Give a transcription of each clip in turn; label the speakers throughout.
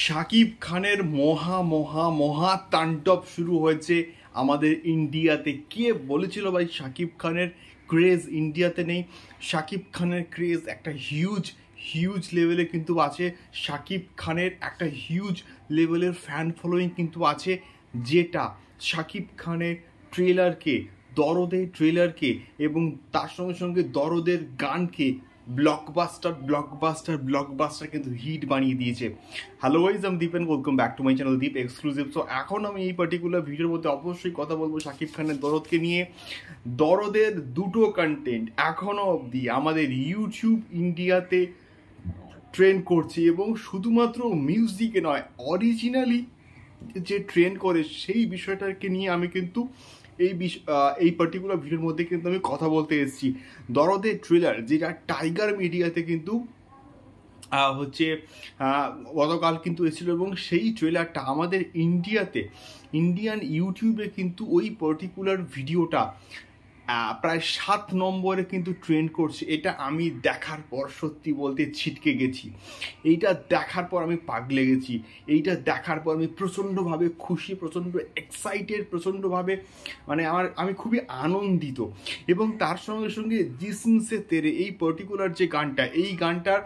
Speaker 1: শাকিব খানের মহা মহা মহা তাণ্ডব শুরু হয়েছে আমাদের ইন্ডিয়াতে। কে বলেছিল ভাই শাকিব খানের ক্রেজ ইন্ডিয়াতে নেই? শাকিব খানের ক্রেজ একটা হিউজ লেভেলে কিন্তু আছে। শাকিব খানের একটা হিউজ লেভেলের ফ্যান ফলোয়িং কিন্তু আছে, যেটা শাকিব খানের ট্রেলারকে এবং তার সঙ্গে সঙ্গে দরদের গানকে ব্লকবাস্টার কিন্তু হিট বানিয়ে দিয়েছে। হ্যালো গাইস, আমি Deep and welcome back to my channel Deep exclusive. So এখন আমি এই পার্টিকুলার ভিডিওর মধ্যে অবশ্যই কথা বলবো শাকিব খানের দরদকে নিয়ে। দরদের দুটো কন্টেন্ট এখনো অবধি আমাদের ইউটিউব ইন্ডিয়াতে ট্রেন্ড করছে, এবং শুধুমাত্র মিউজিকে নয়, অরিজিনালি যে ট্রেন্ড করে সেই বিষয়টাকে নিয়ে আমি কিন্তু এই পার্টিকুলার ভিডিওর মধ্যে কিন্তু আমি কথা বলতে এসেছি। দরদের ট্রেলার যেটা টাইগার মিডিয়াতে কিন্তু গতকাল কিন্তু এসেছিল, এবং সেই ট্রেলারটা আমাদের ইন্ডিয়ান ইউটিউবে কিন্তু ওই পার্টিকুলার ভিডিওটা প্রায় 7 নম্বরে কিন্তু ট্রেন্ড করছে। এটা আমি দেখার পর সত্যি বলতে ছিটকে গেছি। এইটা দেখার পর আমি পাগলে গেছি। এইটা দেখার পর আমি প্রচণ্ডভাবে খুশি, প্রচণ্ড এক্সাইটেড, প্রচণ্ডভাবে আমি খুবই আনন্দিত। এবং তার সঙ্গে সঙ্গে জিসম সে তেরে এই পার্টিকুলার যে গানটা, এই গানটার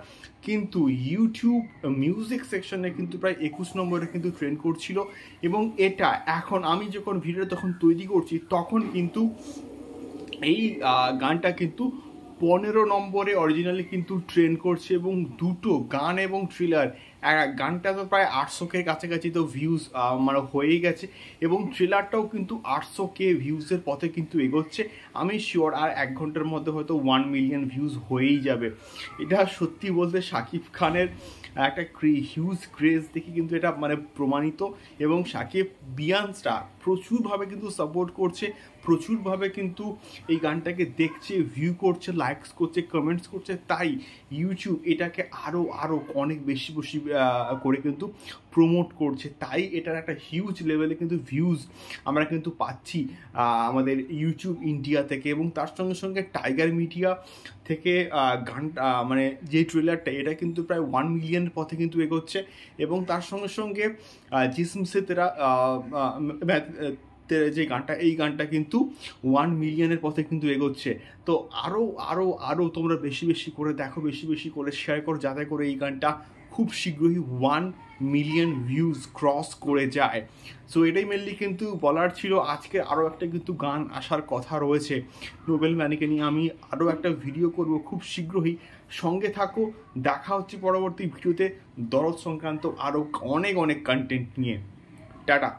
Speaker 1: কিন্তু ইউটিউব মিউজিক সেকশনে কিন্তু প্রায় 21 নম্বরে কিন্তু ট্রেন্ড করছিল। এবং এটা এখন আমি যখন ভিডিও তখন তৈরি করছি, তখন কিন্তু এই গানটা কিন্তু 15 নম্বরে অরিজিনালি কিন্তু ট্রেন্ড করছে। এবং দুটো গান এবং থ্রিলার, গানটা তো প্রায় 800K কাছাকাছি তো ভিউজ হয়েই গেছে, এবং থ্রিলারটাও কিন্তু 800K ভিউজের পথে কিন্তু এগোচ্ছে। আমি শিওর আর 1 ঘন্টার মধ্যে হয়তো 1 মিলিয়ন ভিউজ হয়েই যাবে। এটা সত্যি বলতে শাকিব খানের একটা হিউজ ক্রেজ দেখে কিন্তু এটা প্রমাণিত। এবং শাকিব বিয়ান্সটা প্রচুরভাবে কিন্তু সাপোর্ট করছে, প্রচুরভাবে কিন্তু এই গানটাকে দেখছে, ভিউ করছে, লাইকস করছে, কমেন্টস করছে। তাই ইউটিউব এটাকে আরও অনেক বেশি করে কিন্তু প্রমোট করছে। তাই এটার একটা হিউজ লেভেলে কিন্তু ভিউজ আমরা কিন্তু পাচ্ছি আমাদের ইউটিউব ইন্ডিয়া থেকে। এবং তার সঙ্গে সঙ্গে টাইগার মিডিয়া থেকে গানটা যে ট্রেলারটা, এটা কিন্তু প্রায় 1 মিলিয়নের পথে কিন্তু এগোচ্ছে। এবং তার সঙ্গে সঙ্গে জিসম সে তেরা যে গানটা, এই গানটা কিন্তু 1 মিলিয়নের পথে কিন্তু এগোচ্ছে। তো আরও তোমরা বেশি করে দেখো, বেশি করে শেয়ার করো, যাতে করে এই গানটা খুব শীঘ্রই 1 মিলিয়ন ভিউজ ক্রস করে যায়। সো এটাই মেনলি কিন্তু বলার ছিল। আজকে আরও একটা কিন্তু গান আসার কথা রয়েছে, নোবেল ম্যানিকে নিয়ে আমি আরও একটা ভিডিও করব খুব শীঘ্রই। সঙ্গে থাকো, দেখা হচ্ছে পরবর্তী ভিডিওতে দরদ সংক্রান্ত আরও অনেক কন্টেন্ট নিয়ে। টাটা।